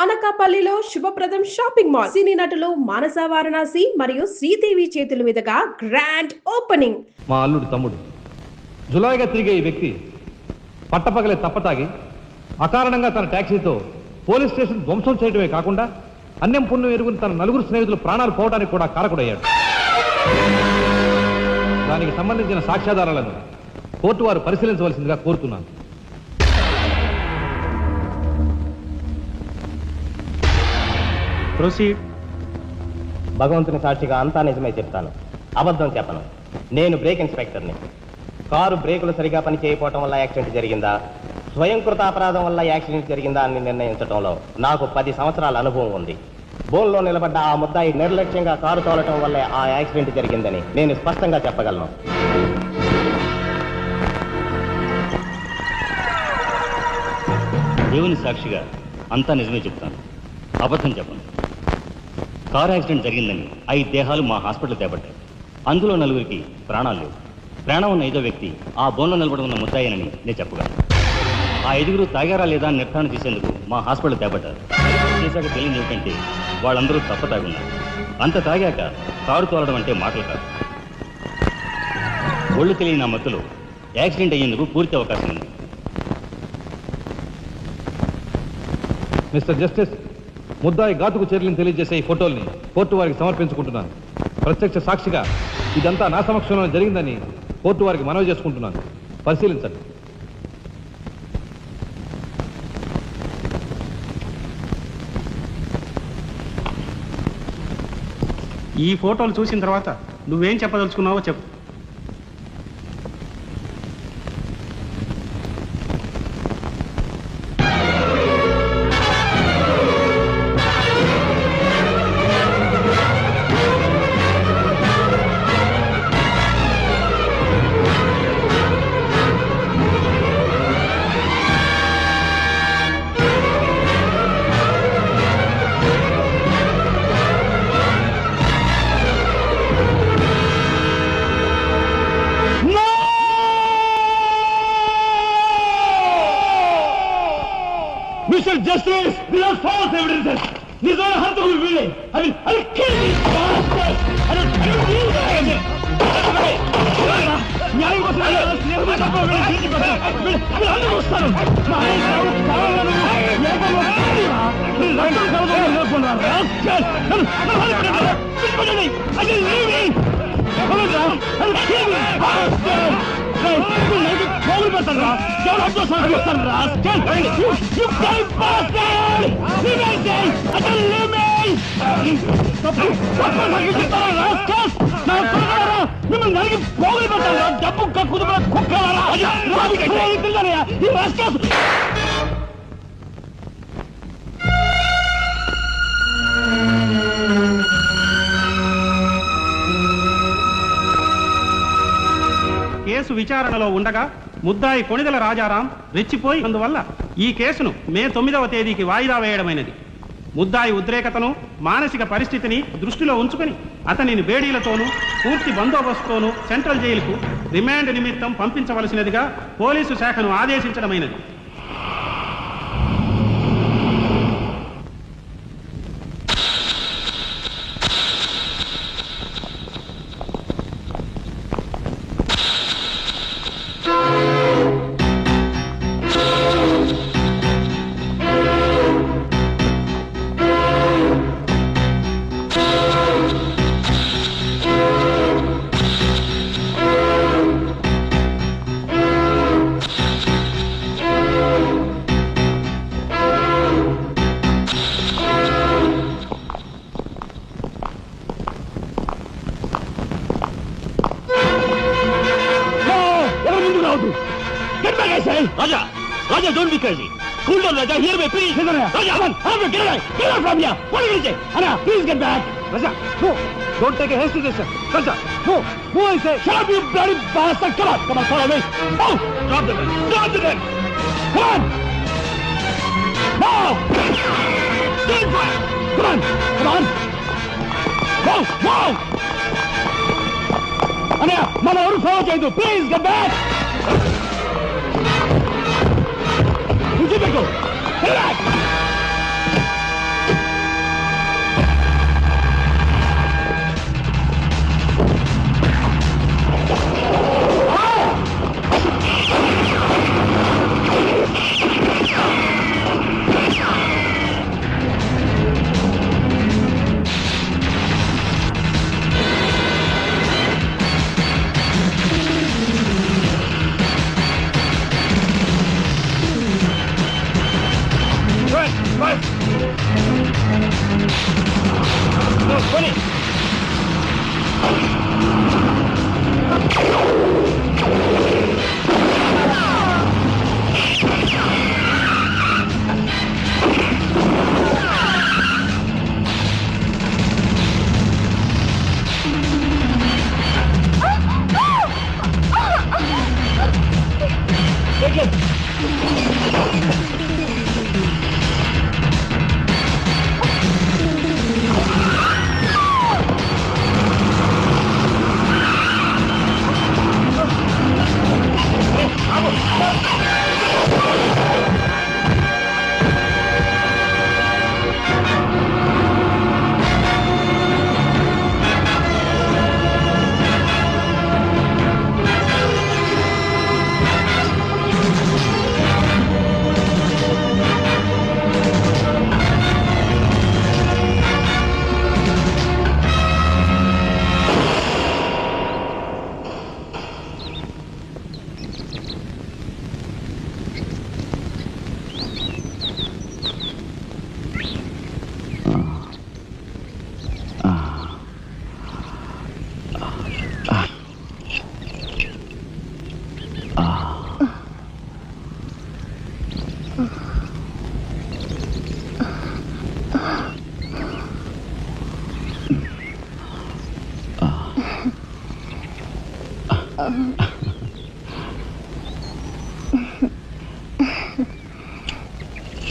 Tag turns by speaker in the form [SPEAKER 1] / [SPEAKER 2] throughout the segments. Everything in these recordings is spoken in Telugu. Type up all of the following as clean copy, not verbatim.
[SPEAKER 1] అనకాపల్లిలో శుభప్రదం షాపింగ్ మాల్ సినీ నటులు మానస వారణాసి మరియు శ్రీదేవి చేతుల మీదుగా గ్రాండ్ ఓపెనింగ్.
[SPEAKER 2] మా అల్లుడు తమ్ముడు జులాయిగా తిరిగే ఈ వ్యక్తి పట్టపగలే తప్పతాగి అకారణంగా తన ట్యాక్సీతో పోలీస్ స్టేషన్ ధ్వంసం చేయడమే కాకుండా అన్యం పుణ్యం ఎరుగుని తన నలుగురు స్నేహితులు ప్రాణాలు పోవడానికి కూడా కారకుడయ్యాడు. దానికి సంబంధించిన సాక్ష్యాధారాలను కోర్టు వారు పరిశీలించవలసిందిగా కోరుతున్నాను.
[SPEAKER 3] ప్రొసీడ్. భగవంతుని సాక్షిగా అంతా నిజమే చెప్తాను, అబద్ధం చెప్పను. నేను బ్రేక్ ఇన్స్పెక్టర్ని. కారు బ్రేకులు సరిగా పని చేయకపోవటం వల్ల యాక్సిడెంట్ జరిగిందా, స్వయంకృత అపరాధం వల్ల యాక్సిడెంట్ జరిగిందా అని నిర్ణయించడంలో నాకు 10 సంవత్సరాల అనుభవం ఉంది. బోన్లో నిలబడ్డ ఆ ముద్దాయి నిర్లక్ష్యంగా కారు తోలటం వల్లే ఆ యాక్సిడెంట్ జరిగిందని నేను స్పష్టంగా చెప్పగలను.
[SPEAKER 4] దేవుని సాక్షిగా అంతా నిజమే చెప్తాను, అబద్ధం చెప్పను. కారు యాక్సిడెంట్ జరిగిందని 5 దేహాలు మా హాస్పిటల్ తేబడ్డాయి. అందులో 4గురికి ప్రాణాలు లేవు. ప్రాణం ఉన్న 5వ వ్యక్తి ఆ బోన్లో నిలబడి ఉన్న ముద్దాయినని నేను చెప్పగలను. ఆ 5గురు తాగారా లేదా అని నిర్ధారణ చేసేందుకు మా హాస్పిటల్ తేబడ్డారు. చేశాక తెలియదు ఏమిటంటే వాళ్ళందరూ తప్ప తాగున్నారు. అంత తాగాక కారు తోలడం అంటే మాటలు కాదు. ఒళ్ళు తెలియని ఆ మత్తులో యాక్సిడెంట్ అయ్యేందుకు పూర్తి అవకాశం ఉంది.
[SPEAKER 2] మిస్టర్ జస్టిస్, ముద్దాయి ఘాతుకు చర్యలను తెలియజేసే ఈ ఫోటోల్ని కోర్టు వారికి సమర్పించుకుంటున్నాను. ప్రత్యక్ష సాక్షిగా ఇదంతా నా సమక్షంలో జరిగిందని కోర్టు వారికి మనవి చేసుకుంటున్నాను. పరిశీలించండి.
[SPEAKER 5] ఈ ఫోటోలు చూసిన తర్వాత నువ్వేం చెప్పదలుచుకున్నావో చెప్పు.
[SPEAKER 2] Mr. Justice, these are false evidences. These are hantulu ville. I'll kill these bastards. I don't kill you. న్యాయం కోసం వీళ్ళందరూ వస్తారు. పోగులు పెడతారా? ఎవరు అడ్డొస్తారు వస్తారా? మిమ్మల్ని నలిగి పోగులు పెడతారా? డబ్బు కుదురు కుక్కలారా? ఈ రాష్ట్ర
[SPEAKER 5] కేసు విచారణలో ఉండగా ముద్దాయి కొణిదెల రాజారాం రెచ్చిపోయి అందువల్ల ఈ కేసును మే 9వ తేదీకి వాయిదా వేయడమైనది. ముద్దాయి ఉద్రేకతను, మానసిక పరిస్థితిని దృష్టిలో ఉంచుకొని అతనిని బేడీలతోనూ పూర్తి బందోబస్తుతోనూ సెంట్రల్ జైలుకు రిమాండ్ నిమిత్తం పంపించవలసినదిగా పోలీసు శాఖను ఆదేశించడమైనది.
[SPEAKER 4] Raja! Raja, don't be crazy! Cool down, Raja! Hear me, please!
[SPEAKER 2] Raja, come on! Get away! Get away from here! What are you saying? Anna, please get back! Raja, no! Don't take a hasty decision! Raja, no! Move, I say! Shut up, you bloody bastard! Come on! Come on, follow me! Move! Drop the gun! Drop the gun! Come on! Move! Stand fire! Come on! Come on! Move! Move! Anna, మన ఎవరు ఫాలో చేయదు! Please get back! Get back! Get back!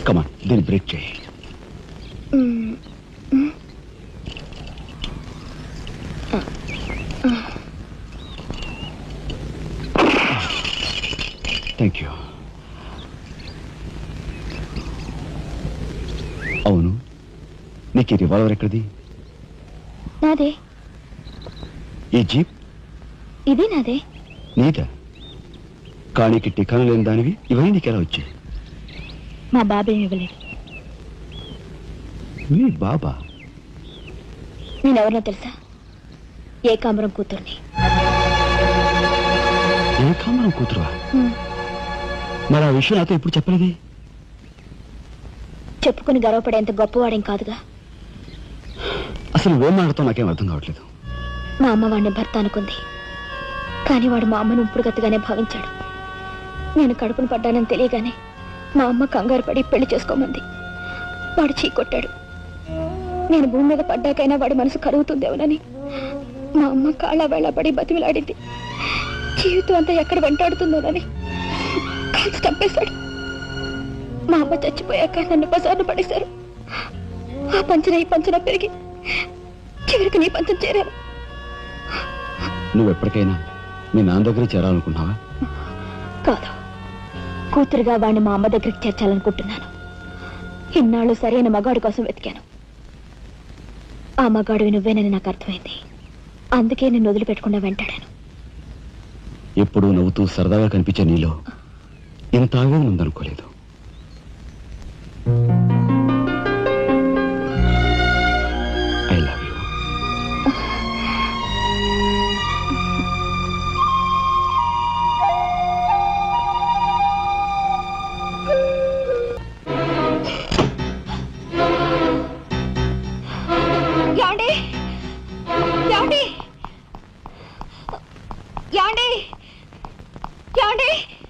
[SPEAKER 2] Come on, then break చేయి. Thank you. అవును, నీకు ఈ రివాల్వర్ ఎక్కడిది?
[SPEAKER 6] నాదే.
[SPEAKER 2] ఈ జీప్?
[SPEAKER 6] ఇది నాదే.
[SPEAKER 2] నీదా? కానీ టికాను లేని దానివి ఇవన్నీ నీకెలా వచ్చాయి?
[SPEAKER 6] మా బాబే ఇవ్వలేదు.
[SPEAKER 2] మీ బాబా?
[SPEAKER 6] నేనెవరినో తెలుసా? ఏకాంబరం కూతుర్ని.
[SPEAKER 2] ఏకాంబరం కూతురువా? మరి ఆ విషయం నాతో ఇప్పుడు చెప్పలేదే?
[SPEAKER 6] చెప్పుకుని గర్వపడేంత గొప్పవాడేం కాదుగా.
[SPEAKER 2] అసలు ఏం మాట్లాడతావు నాకేం అర్థం కావట్లేదు.
[SPEAKER 6] మా అమ్మ వాడిని భర్త అనుకుంది, కానీ వాడు మా అమ్మను ఉంపుడుగత్తగానే భావించాడు. నేను కడుపును పడ్డానని తెలియగానే మా అమ్మ కంగారు పడి పెళ్లి చేసుకోమంది. వాడు చీకొట్టాడు. నేను భూమి మీద పడ్డాకైనా వాడి మనసు కరుగుతుందేమోనని మా అమ్మ కాళ్ళ వేళపడి బతిమిలాడింది. జీవితం అంతా ఎక్కడ వెంటాడుతుందోనని కాల్చి చంపేశాడు. మా అమ్మ చచ్చిపోయాక నన్ను బజార్ను పడేశారు. ఆ పంచన ఈ పంచన పెరిగి చివరికి నీ పంచం చేరాను.
[SPEAKER 2] నువ్వు ఎప్పటికైనా మీ నాన్న దగ్గర చేరాలనుకున్నావా?
[SPEAKER 6] కాదు, కూతురుగా వాడిని మా అమ్మ దగ్గరికి చేర్చాలనుకుంటున్నాను. ఇన్నాళ్ళు సరైన మగాడు కోసం వెతికాను. ఆ మగాడు నువ్వేనని నాకు అర్థమైంది. అందుకే నేను వదిలిపెట్టకుండా వెంటాడాను.
[SPEAKER 2] ఎప్పుడూ నవ్వుతూ సరదాగా కనిపించే నీలో ఇంత ఆవేదన ఉందనుకోలేదు. I love you.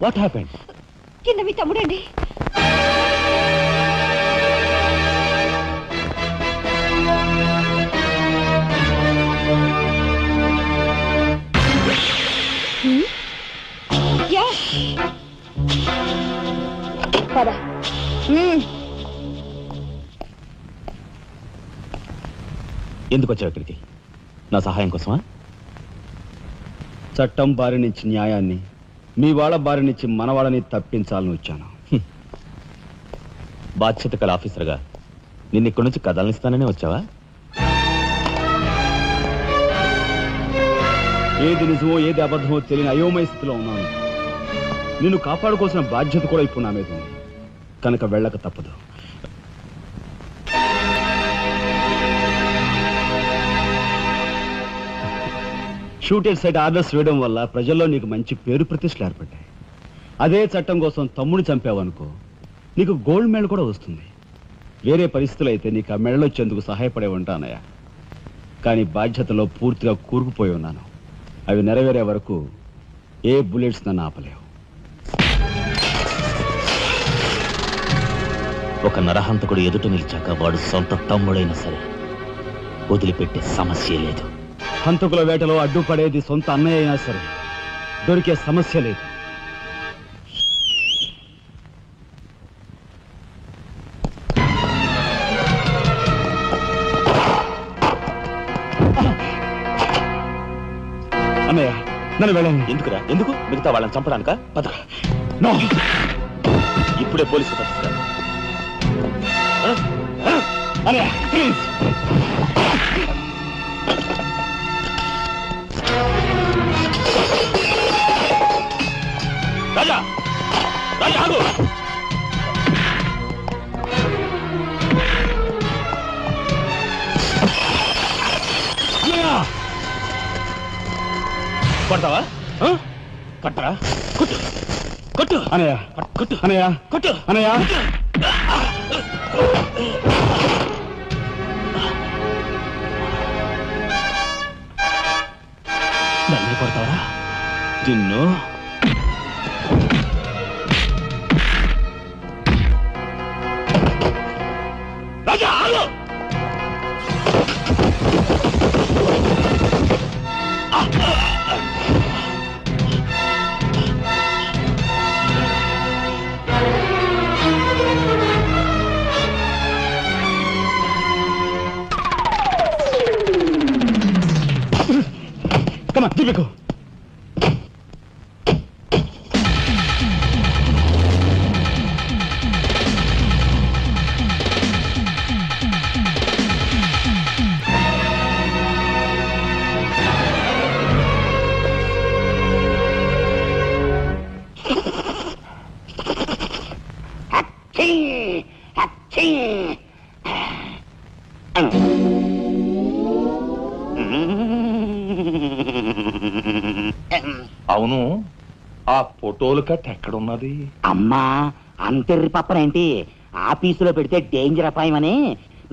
[SPEAKER 2] What happened?
[SPEAKER 6] కింద మీ తమ్ముడండి. పద.
[SPEAKER 2] ఎందుకు వచ్చావు ఇక్కడికి? నా సహాయం కోసమా? చట్టం బారి నుంచి న్యాయాన్ని, మీ వాళ్ళ బారి నుంచి మన వాళ్ళని తప్పించాలని వచ్చాను.
[SPEAKER 4] బాధ్యత కల ఆఫీసర్గా నిన్ను ఇక్కడి నుంచి కదలనిస్తాననే వచ్చావా?
[SPEAKER 2] ఏది నిజమో ఏది అబద్ధమో తెలియని అయోమయ స్థితిలో ఉన్నాను. నిన్ను కాపాడుకోవాల్సిన బాధ్యత కూడా ఇప్పుడు నా మీద ఉంది. కనుక వెళ్ళక తప్పదు. షూటెడ్ సైట్ ఆర్డర్స్ వేయడం వల్ల ప్రజల్లో నీకు మంచి పేరు ప్రతిష్టలు ఏర్పడ్డాయి. అదే చట్టం కోసం తమ్ముడు చంపావనుకో, నీకు గోల్డ్ మెడల్ కూడా వస్తుంది. వేరే పరిస్థితులు అయితే నీకు ఆ మెడలొచ్చేందుకు సహాయపడే ఉంటానయ్య. కానీ బాధ్యతలో పూర్తిగా కూరుకుపోయి ఉన్నాను. అవి నెరవేరే వరకు ఏ బుల్లెట్స్ నన్ను ఆపలేవు.
[SPEAKER 7] ఒక నరహంతకుడు ఎదుట నిలిచాక వాడు సొంత తమ్ముడైనా సరే వదిలిపెట్టే సమస్య లేదు.
[SPEAKER 2] హంతకుల వేటలో అడ్డుపడేది సొంత అన్నయ్య అయినా సరే దొరికే సమస్య లేదు. అన్నయ్య నన్ను వెళ్ళండి.
[SPEAKER 7] ఎందుకురా? ఎందుకు? మిగతా వాళ్ళని చంపడానికా? పద.
[SPEAKER 2] నో,
[SPEAKER 7] ఇప్పుడే పోలీసులు పట్టిస్తారు.
[SPEAKER 2] అన్నయ్య ప్లీజ్.
[SPEAKER 7] రాజా, రాజా ఆగు.
[SPEAKER 2] అన్నయ్య
[SPEAKER 7] కొడతావా? కట్టరా? కొట్టు, కొట్టు,
[SPEAKER 2] అన్నయ్య
[SPEAKER 7] కొట్టు,
[SPEAKER 2] అన్నయ్య
[SPEAKER 7] కొట్టు,
[SPEAKER 2] అన్నయ్య.
[SPEAKER 7] నన్ను కొడతావరా? నిన్ను రాజా ఆగు.
[SPEAKER 2] Come on, Deepiku.
[SPEAKER 8] అవును, ఆ ఫోటోలు కట్ట ఎక్కడున్నది?
[SPEAKER 9] అమ్మా, అంతెర్రి పప్పనేంటి? ఆఫీసులో పెడితే డేంజర్ అపాయమని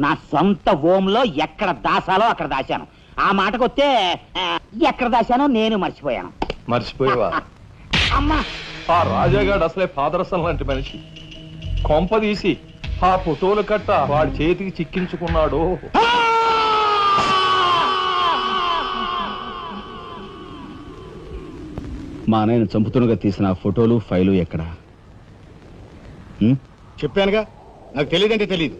[SPEAKER 9] నా సొంత హోంలో ఎక్కడ దాసాలో అక్కడ దాశాను. ఆ మాటకొస్తే ఎక్కడ దాశానో నేను మర్చిపోయాను.
[SPEAKER 8] మర్చిపోయావా?
[SPEAKER 9] అమ్మా,
[SPEAKER 8] ఆ రాజాగాడు అసలే పాదరసం లాంటి మనిషి. కొంపదీసి ఆ ఫోటోలు కట్ట వాడి చేతికి చిక్కించుకున్నాడు.
[SPEAKER 2] మా నాయన చంపుతున్నగా తీసిన ఆ ఫోటోలు ఫైలు ఎక్కడ?
[SPEAKER 3] చెప్పానుగా, నాకు తెలియదంటే తెలియదు.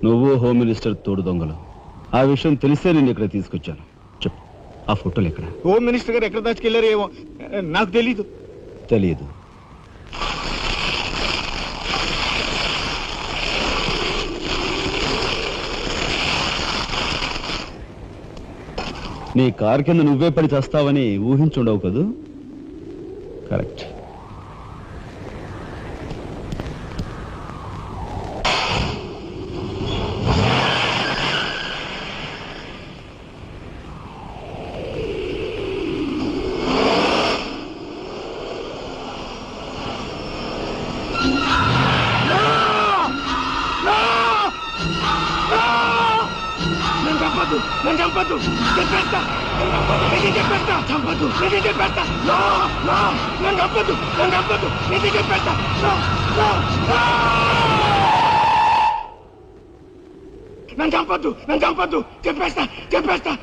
[SPEAKER 2] నువ్వు హోమ్ మినిస్టర్ తోడు దొంగలు. ఆ విషయం తెలిసే నేను ఇక్కడ తీసుకొచ్చాను. చెప్పు, ఆ ఫోటోలు ఎక్కడ?
[SPEAKER 3] హోమ్ మినిస్టర్ గారు ఎక్కడ దాచుకెళ్లారో ఏమో నాకు తెలీదు.
[SPEAKER 2] తెలియదు. నీ కారు కింద నువ్వే పడి చేస్తావని ఊహించుండవు కదూ? కరెక్ట్. చెప్పేస్తా.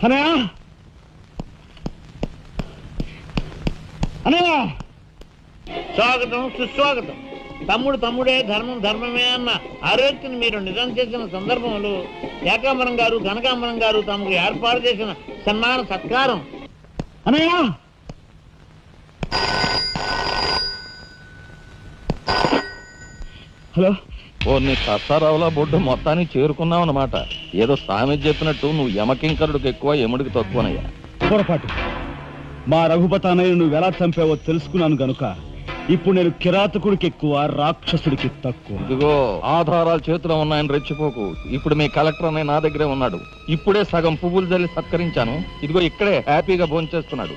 [SPEAKER 2] అనయ్య అనయ్య
[SPEAKER 10] స్వాగతం సుస్వాగతం. తమ్ముడు తమ్ముడే, ధర్మం ధర్మమే అన్న ఆరోగ్యం మీరు నిజం చేసిన సందర్భంలో ఏకాంబరం గారు కనకాంబరం గారు తమకు ఏర్పాటు చేసిన సన్మాన సత్కారం.
[SPEAKER 2] అనయ్య హలో.
[SPEAKER 8] ఓ నీ సత్తారావులా బొడ్డు మొత్తానికి చేరుకున్నావు అన్నమాట. ఏదో సామెత చెప్పినట్టు నువ్వు యమకింకరుడికి ఎక్కువ యముడికి తక్కువనయ్యా.
[SPEAKER 2] పొరపాటు. మా రఘుపతి అన్నయ్య నువ్వు ఎలా చంపావో తెలుసుకున్నాను గనుక ఇప్పుడు నేను కిరాతకుడికి ఎక్కువ, రాక్షసుడికి తక్కువ.
[SPEAKER 8] ఇదిగో ఆధారాలు చేతిలో ఉన్నాయని రెచ్చిపోకు. ఇప్పుడు మీ కలెక్టర్ అన్నయ్య నా దగ్గరే ఉన్నాడు. ఇప్పుడే సగం పువ్వులు జల్లి సత్కరించాను. ఇదిగో ఇక్కడే హ్యాపీగా భోంచేస్తున్నాడు.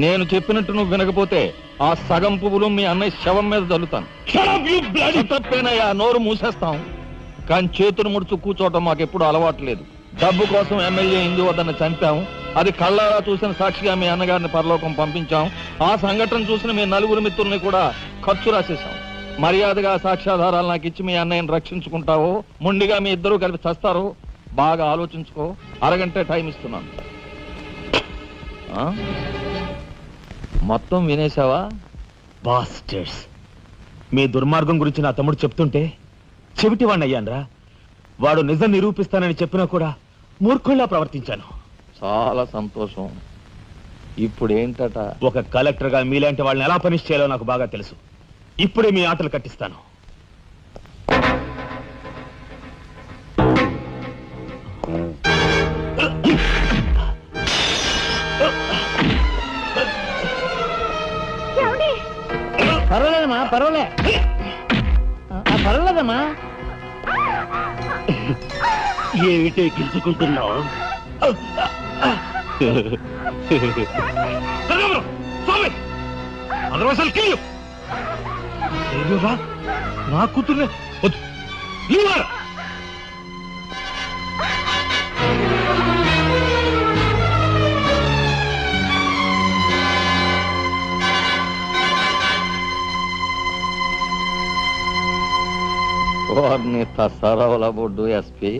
[SPEAKER 8] నేను చెప్పినట్టు నువ్వు వినకపోతే ఆ సగం పువ్వులు మీ అన్నయ్య శవం మీద జల్లుతాను. తప్పేనయ్యా, నోరు మూసేస్తాం. కానీ చేతులు ముడుచు కూర్చోవటం మాకెప్పుడు అలవాటు లేదు. డబ్బు కోసం ఎమ్మెల్యే ఇందువద్దన్న చంపాం. అది కళ్ళారా చూసిన సాక్షిగా మీ అన్నగారిని పరలోకం పంపించాం. ఆ సంఘటన చూసిన మీ నలుగురు మిత్రుల్ని కూడా ఖర్చు రాసేశాం. మర్యాదగా సాక్ష్యాధారాలు నాకు ఇచ్చి మీ అన్నయ్యని రక్షించుకుంటావో మొండిగా మీ ఇద్దరూ కలిపి చస్తారో బాగా ఆలోచించుకో. అరగంటే టైం ఇస్తున్నాను. మొత్తం వినేశావా?
[SPEAKER 7] బాస్టర్స్, మీ దుర్మార్గం గురించి నా తమ్ముడు చెప్తుంటే చెవిటి వాడిని అయ్యాన్రా. వాడు నిజం నిరూపిస్తానని చెప్పినా కూడా మూర్ఖుల్లా ప్రవర్తించాను.
[SPEAKER 8] చాలా సంతోషం. ఇప్పుడు ఏంటట?
[SPEAKER 7] ఒక కలెక్టర్గా మీలాంటి వాళ్ళని ఎలా పనిష్ చేయాలో నాకు బాగా తెలుసు. ఇప్పుడే మీ ఆటలు కట్టిస్తాను.
[SPEAKER 10] పర్వాలేదమ్మా, పర్వాలేదమ్మా.
[SPEAKER 2] ఏమిటే గిల్చుకుంటున్నావు? నా కూతుర్నే
[SPEAKER 8] వారిని తసారావుల బొడ్డు ఎస్పీ,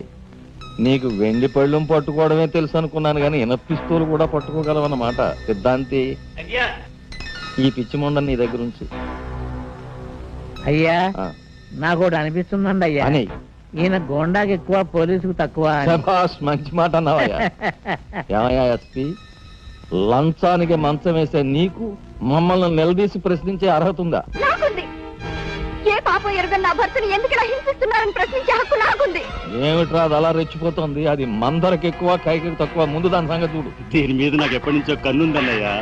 [SPEAKER 8] నీకు వెండి పళ్ళం పట్టుకోవడమే తెలుసు అనుకున్నాను కానీ పిస్తూలు కూడా పట్టుకోగలవన్నమాట. సిద్ధాంతి, ఈ పిచ్చి మొండ నీ దగ్గర నుంచి.
[SPEAKER 10] అయ్యా నాకు కూడా అనిపిస్తుందండి అయ్యా,
[SPEAKER 8] అని
[SPEAKER 10] ఈయన గోండాకి ఎక్కువ, పోలీసుకు తక్కువ.
[SPEAKER 8] మంచి మాట అన్నావయ్యా. ఏమయ్యా ఎస్పీ, లంచానికి మంచం వేసే నీకు మమ్మల్ని నిలదీసి ప్రశ్నించే అర్హత ఉందా?
[SPEAKER 6] ఏ పాప ఎరుగని నా భర్తని ఎందుకు ఇలా హింసిస్తున్నారని ప్రశ్నించే హక్కు నాకుంది.
[SPEAKER 8] ఏమిట్రా అది అలా రెచ్చిపోతుంది? అది మందరికి ఎక్కువ, కైకి తక్కువ. ముందు దాని సంగతి చూడు.
[SPEAKER 4] దీని మీద నాకు ఎప్పటి నుంచో కన్నుందన్నయ్యా.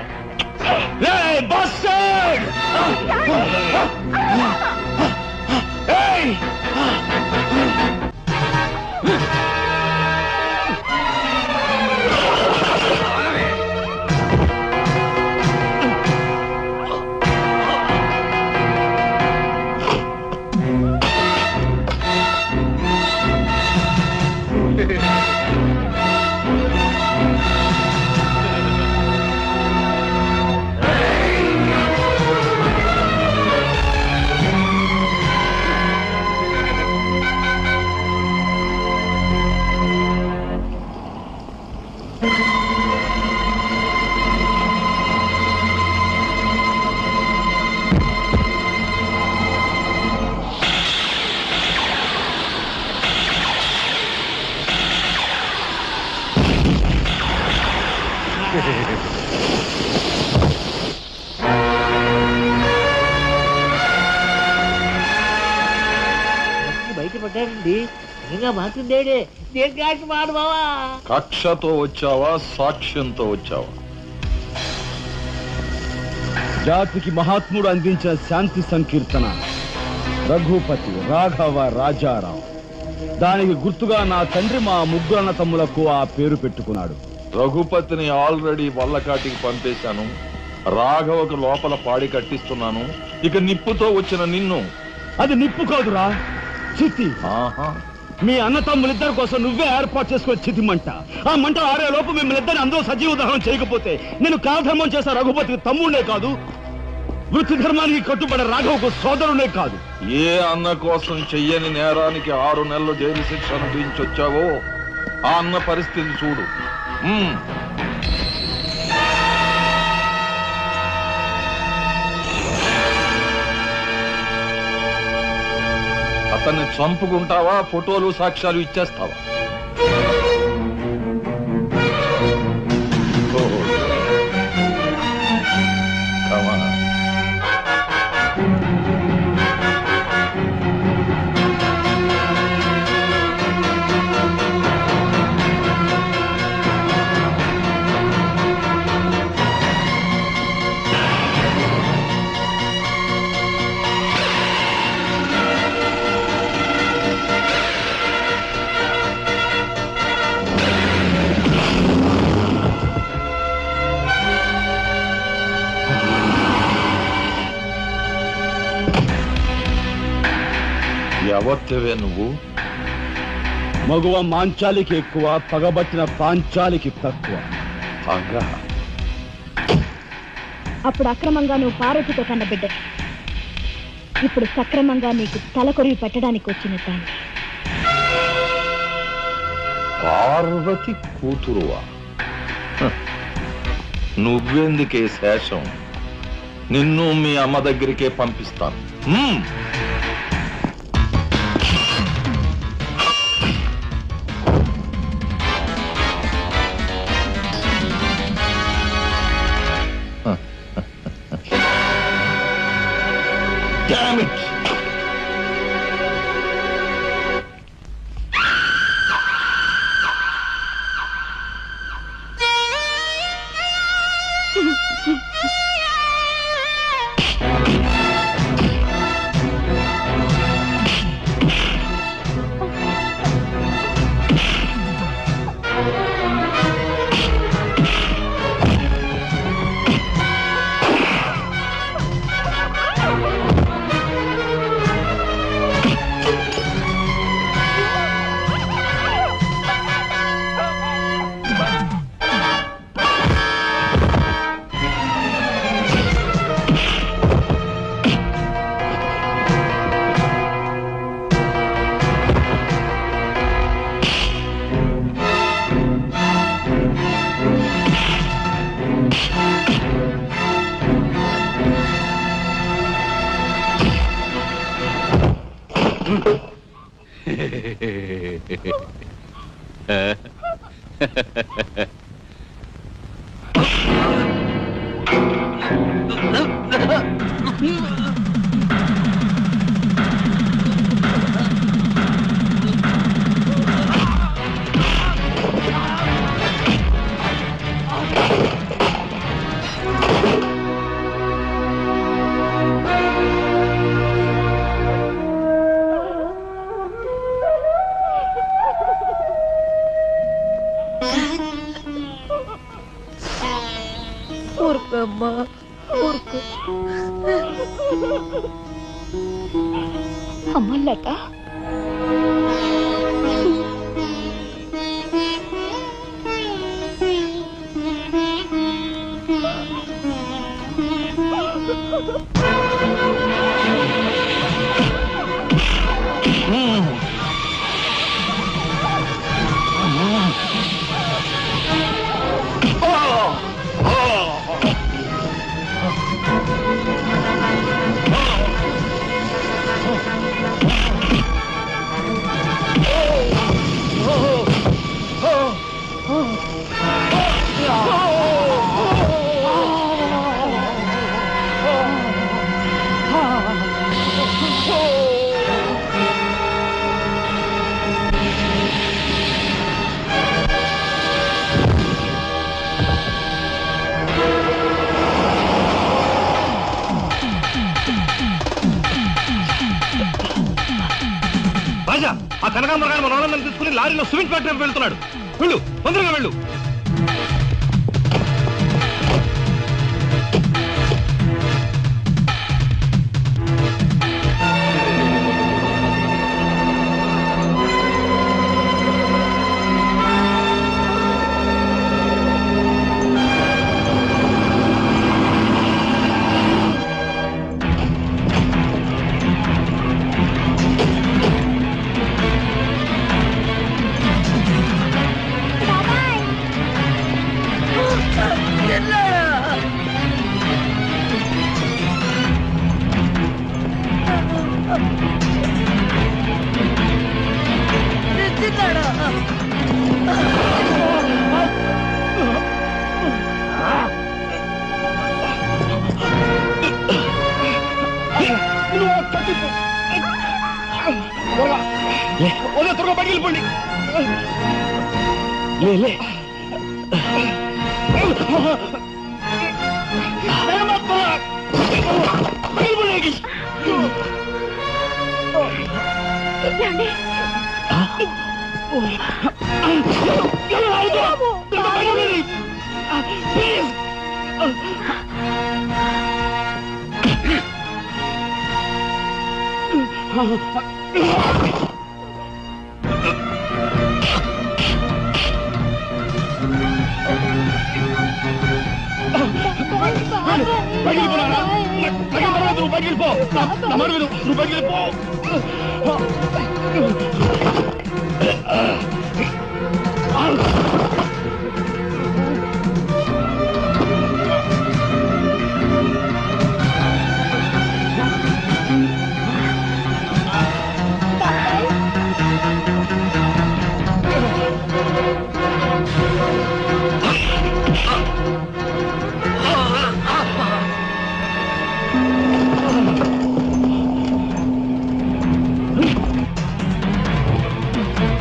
[SPEAKER 10] బయటపడ్డాడండి, ఇంకా మాట్లాడేడే. దేనికి మాడు బావా?
[SPEAKER 8] కక్షతో వచ్చావా, సాక్ష్యంతో వచ్చావా?
[SPEAKER 2] జాతికి మహాత్ముడు అందించిన శాంతి సంకీర్తన రఘుపతి రాఘవ రాజారాం. దానికి గుర్తుగా నా తండ్రి మా ముగ్గురన్న తమ్ములకు ఆ పేరు పెట్టుకున్నాడు.
[SPEAKER 8] రఘుపతిని ఆల్రెడీ వల్లకాటికి పంపేశాను. రాఘవకు లోపల పాడి కట్టిస్తున్నాను. ఇక నిప్పుతో వచ్చిన నిన్ను.
[SPEAKER 2] అది నిప్పు కాదురా, చితి. మీ అన్న తమ్ములిద్దరి కోసం నువ్వే ఏర్పాటు చేసుకుని చితి మంట. ఆ మంట ఆరే లోపు మిమ్మల్ని ఇద్దరిని అందరూ సజీవ దహనం చేయకపోతే నేను కాలధర్మం చేసే రఘుపతికి తమ్ముడే కాదు, వృత్తి ధర్మానికి కట్టుబడే రాఘవకు సోదరునే కాదు.
[SPEAKER 8] ఏ అన్న కోసం చెయ్యని నేరానికి 6 నెలలు జైలు శిక్ష అనుభవించొచ్చావో ఆ అన్న పరిస్థితి చూడు. అతన్ని చంపుకుంటావా, ఫోటోలు సాక్ష్యాలు ఇచ్చేస్తావా? ఎవరివే నువ్వు?
[SPEAKER 2] మగువ మాంచాలికి ఎక్కువ, పగబట్టిన పాంచాలికి తక్కువ.
[SPEAKER 6] అప్పుడు అక్రమంగా నువ్వు పార్వతితో కన్న బిడ్డ, ఇప్పుడు సక్రమంగా నీకు తలకొరివి పెట్టడానికి వచ్చినట్టాను.
[SPEAKER 8] పార్వతి కూతురువా? నువ్వెందుకే శేషం? నిన్ను మీ అమ్మ దగ్గరికే పంపిస్తాను. Damn it!
[SPEAKER 6] అమ్మలత
[SPEAKER 3] రాజా, ఆ కనకాంబరగాడు మన వాళ్ళని తీసుకుని లారీలో సిమెంట్ ఫ్యాక్టరీకి వెళ్తున్నాడు. వెళ్ళు, తొందరగా వెళ్ళు.
[SPEAKER 2] త్వరగా బయటికి వెళ్ళిపోండి. లే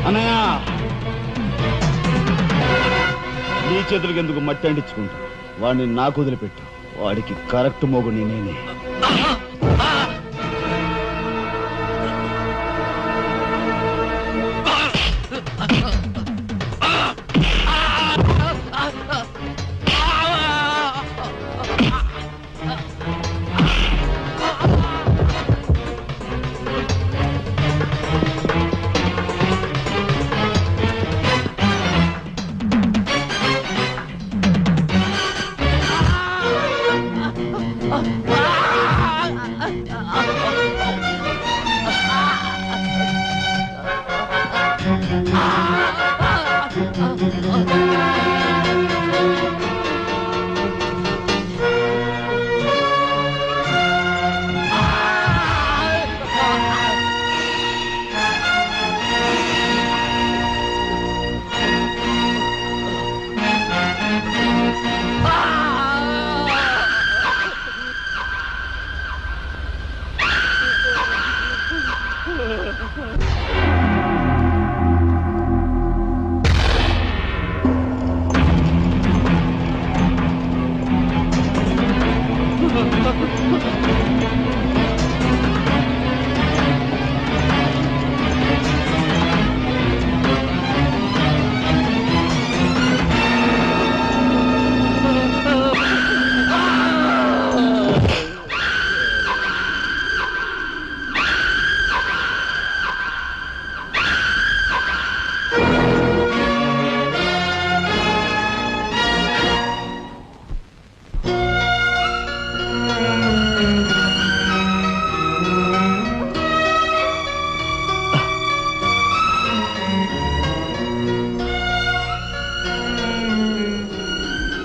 [SPEAKER 2] అన్నయ్య, నీ చేతులకి ఎందుకు మట్టి అంటించుకుంటా? వాడిని నాకు వదిలిపెట్టు. వాడికి కరెక్ట్ మోగుని నేనే.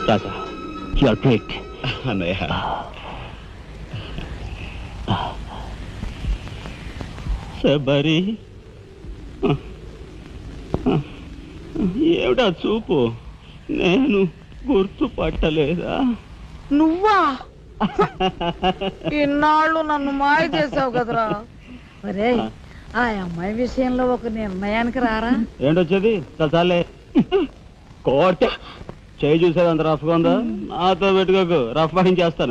[SPEAKER 3] రాజా, యు ఆర్ గ్రేట్.
[SPEAKER 2] అన్నయ్య,
[SPEAKER 5] శబరి, ఏమిటా చూపు? నేను గుర్తుపట్టలేదా?
[SPEAKER 11] నువ్వా? ఇన్నాళ్ళు నన్ను మాయ చేసావు కదరా. ఒరే, ఆ అమ్మాయి విషయంలో ఒక నిర్ణయానికి రారా?
[SPEAKER 5] ఏంటొచ్చేది? చాలే కోటే చేయి చూసేది అంత రఫ్గా ఉందా? నాతో పెట్టుకోకు, రఫ్ చేస్తాను.